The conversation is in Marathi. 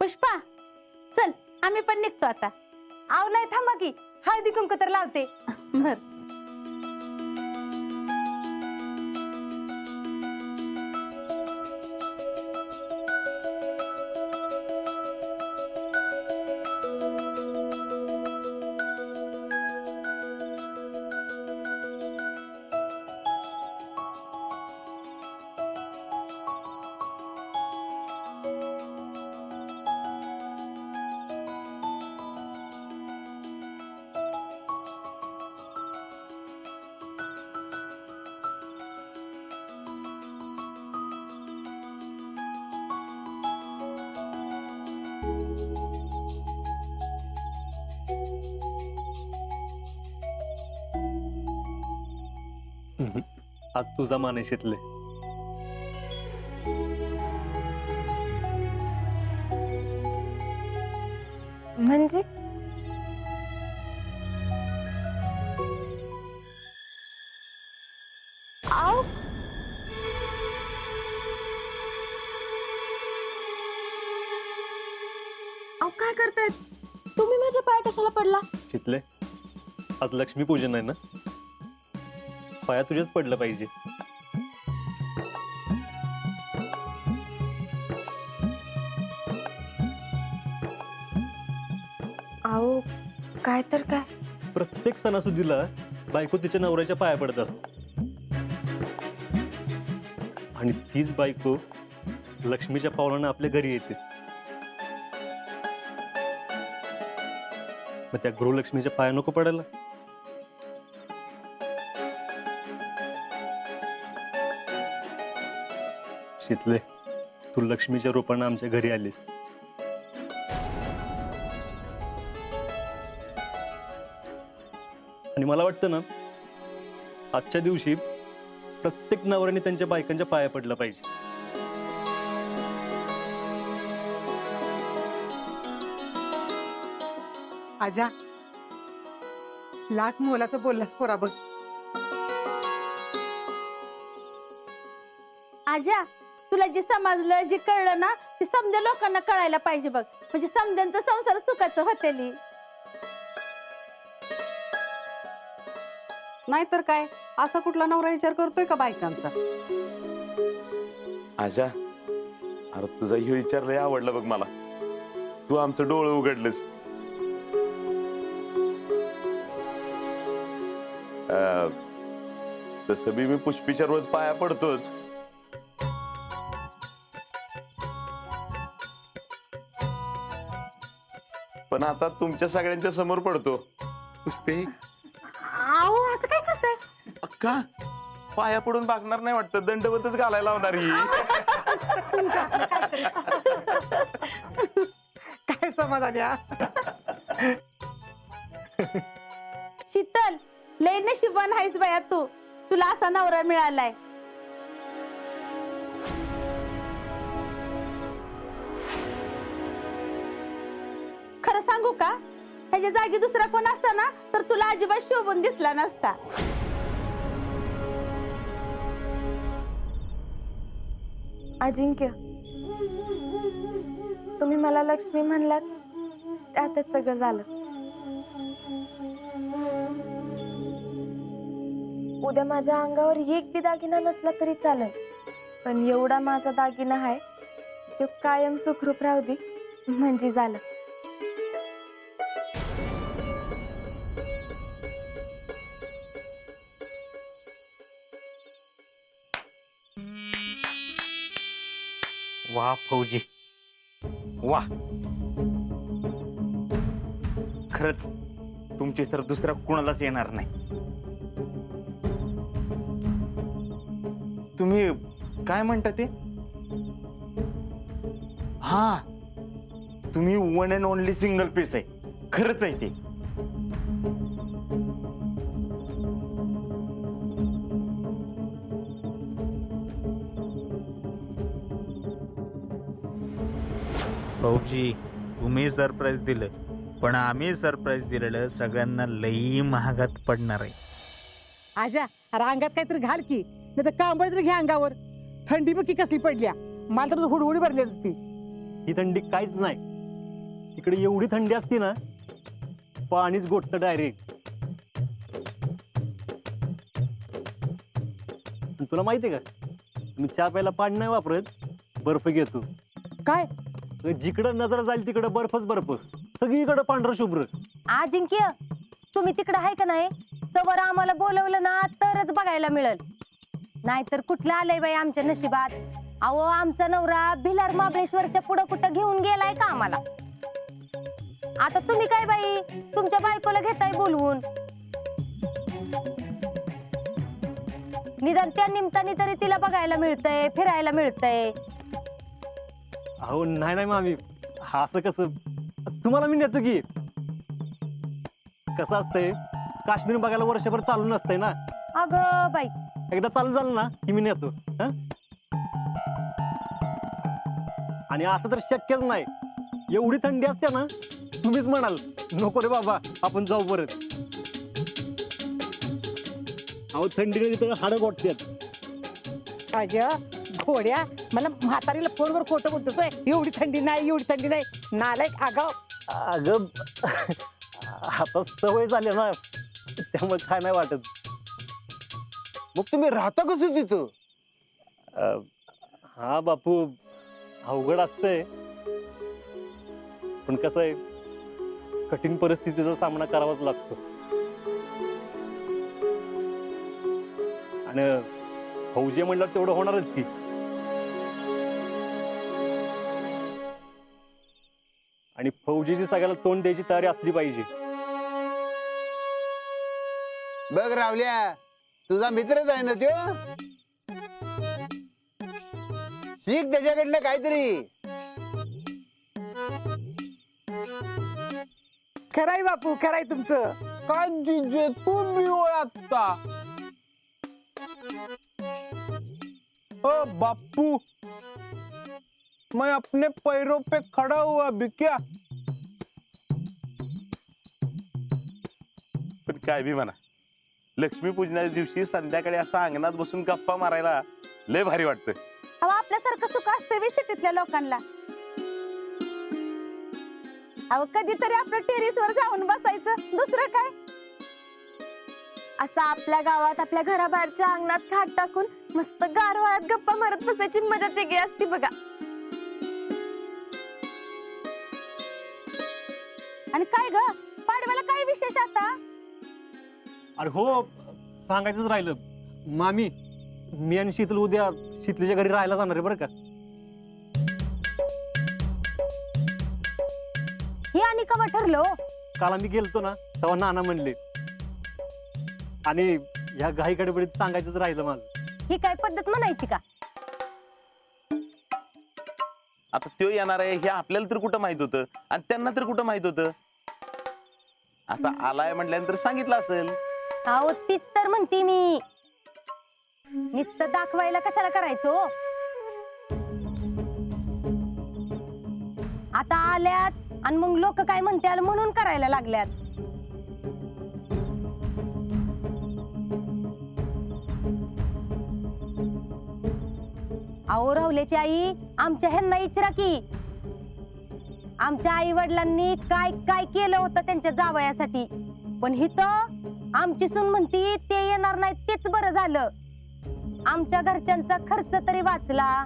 पुष्पा चल आम्ही पण निघतो आता. आव नाही थांबा की हळदी कुंकू तर लावते. बर. आज तुझा मान आहे शितले. म्हणजे आव अहो काय करतायत तुम्ही? माझ्या पाय कशाला पडला? शितले, आज लक्ष्मी पूजन आहे ना, पाया तुझ्याच पडलं पाहिजे. अहो काय तर काय. प्रत्येक सणासुदीला बायको तिच्या नवऱ्याच्या पाया पडत असते आणि तीच बायको लक्ष्मीच्या पावलानं आपल्या घरी येते. मग त्या गृहलक्ष्मीच्या पाया नको पडायला? शितले, तू लक्ष्मीच्या रूपानं आमच्या घरी आलीस. आणि मला वाटतं ना, आजच्या दिवशी प्रत्येक नवऱ्याने त्यांच्या बायकांच्या पाया पडलं पाहिजे. आजा लाख मोलाचं बोललास पोरा बघ. आजा तुला जे समजलं जे कळलं ना ते समजा लोकांना कळायला पाहिजे बघ. म्हणजे समजांचा संसार सुखाचं होतेली. नाहीतर काय, असा कुठला नवरा विचार करतोय का बायकांचा? आजा, अरे तुझा ह्यो विचार लय आवडला बघ मला. तू आमचं डोळं उघडलंस. तसं बी मी पुष्पीच्या रोज पाया पडतोच. पण आता तुमच्या सगळ्यांच्या समोर पडतो. पुष्पे, अहो असं काय करताय? अक्का पाया पडून भागणार नाही वाटतं, दंडवतच घालायला लावणार ही. काय समाधान या. शीतल लय नशिबान आहेस बाया तू. तुला असा नवरा मिळालाय. खरं सांगू का, ह्याच्या जागी दुसरा कोण असता ना तर तुला अजिबात शोभून दिसला नसता. अजिंक्य, तुम्ही मला लक्ष्मी म्हणलात त्यातच सगळं झालं. उद्या माझ्या अंगावर एक बी दागिना नसला तरी चालेल, पण एवढा माझा दागिना आहे तो कायम सुखरूप राहू दे म्हणजे झालं. वाह फौजी, वाह. खरंच तुमची सर दुसऱ्या कुणालाच येणार नाही. तुम्ही काय म्हणता ते? हा, तुम्ही one and only single piece आहे. खरंच आहे ते. भाऊजी, तुम्ही सरप्राईज दिलं, पण आम्ही सरप्राईज दिलेलं सगळ्यांना लई महागात पडणार आहे. आजा अरे अंगात काहीतरी घाल की, नाही तर कांबळ तरी घ्या अंगावर. थंडी बघ की कसली पडल्या. मला तर हुडहुडी भरली होती. ही थंडी काहीच नाही. तिकडे एवढी थंडी असते ना, पाणीच गोठतं डायरेक्ट. तुला माहितीये का, मी चहा प्यायला पाणी नाही वापरत, बर्फ घेतो. काय जिकडं नजर जाईल तिकडं बर्फच बर्फ, सगळीकडे पांढरं शुभ्र. अजिंक्य, तुम्ही तिकडे आहे का नाही, तवर आम्हाला बोलवलं ना तरच बघायला मिळेल, नाहीतर कुठलं आलंय बाई आमच्या नशिबात. अहो, आमचा नवरा भिलार महाबळेश्वरच्या पुढं कुठं घेऊन गेलाय का आम्हाला? आता तुम्ही काय बाई तुमच्या बायकोला घेताय बोलवून? निदान त्या निमित्ताने तरी तिला बघायला मिळतंय, फिरायला मिळतंय. अहो नाही नाही मामी, हा असं कसं, तुम्हाला मी नेतो की. कसं असतंय, काश्मीर बघायला वर्षभर चालू नसतंय ना. अगं बाई, एकदा चालू झालं ना की मी नेतो. आणि असं तर शक्यच नाही, एवढी थंडी असते ना, तुम्हीच म्हणाल नको रे बाबा आपण जाऊ परत. अहो थंडीने तिथं हाडं गोठतात. अगं घोड्या, मला म्हातारीला फोनवर खोटं बोलतोय, एवढी थंडी नाही, एवढी थंडी नाही, नालायक आगाव. अगं आता सवय झाली ना, त्यामुळे काय नाही वाटत. मग तुम्ही राहता कसं तिथं? हा बापू, अवघड असतंय, पण कसं आहे, कठीण परिस्थितीचा सामना करावाच लागतो. आणि फौजी म्हणलं तेवढं होणारच की. आणि फौजीची सगळ्याला तोंड द्यायची तयारी असली पाहिजे. बघ रावल्या, तुझा मित्रच आहे ना त्यो, शिक त्याच्याकडनं काहीतरी. खराय बापू, खराय तुमचं. काय जिजे तू भी हो आता? ओ बापू, मैं अपने पैरों पे खड़ा हुआ भी क्या? पण काय बी म्हणा, लक्ष्मीपूजनाच्या दिवशी संध्याकाळी असं अंगणात बसून गप्पा मारायला लय भारी वाटतं. अहो आपल्यासारखं सुख असतं सिटीतल्या लोकांना. अहो कधीतरी आपलं टेरेसवर जाऊन बसायचं, दुसरं काय. असं आपल्या गावात आपल्या घराबाहेरच्या अंगणात खाट टाकून मस्त गारवाळ्यात गप्पा मारत बसायची मजा वेगळी असती बघा. आणि काय ग, पाडव्याला काय विशेष आता? अरे हो, सांगायचंच राहिलं मामी, मी आणि शीतल उद्या शीतलीच्या घरी राहायला जाणार आहे बरं का. हे आणि कवा ठरलो? काल आम्ही गेलतो ना, तेव्हा नाना म्हणले, आणि ह्या घाई गडबडीत सांगायचंच राहिलं माझं. ही काय पद्धत म्हणायची का? आता त्यो येणार आहे हे आपल्याला तर कुठं माहित होतं, आणि त्यांना तर कुठं माहित होतं. आता आलाय म्हटल्यानंतर सांगितलं असेल. अहो तीच तर म्हणते मी, नुसतं दाखवायला कशाला करायचो? आता आल्यात आणि मग लोक काय म्हणतात म्हणून करायला लागल्यात. अहो राहुल्याची आई, आमच्या ह्यांना विचारा की, आमच्या आई वडिलांनी काय काय केलं होतं त्यांच्या जावयासाठी. पण हिथं आमची सून म्हणती ते येणार नाही, तेच बरं झालं, आमच्या घरच्यांचा खर्च तरी वाचला,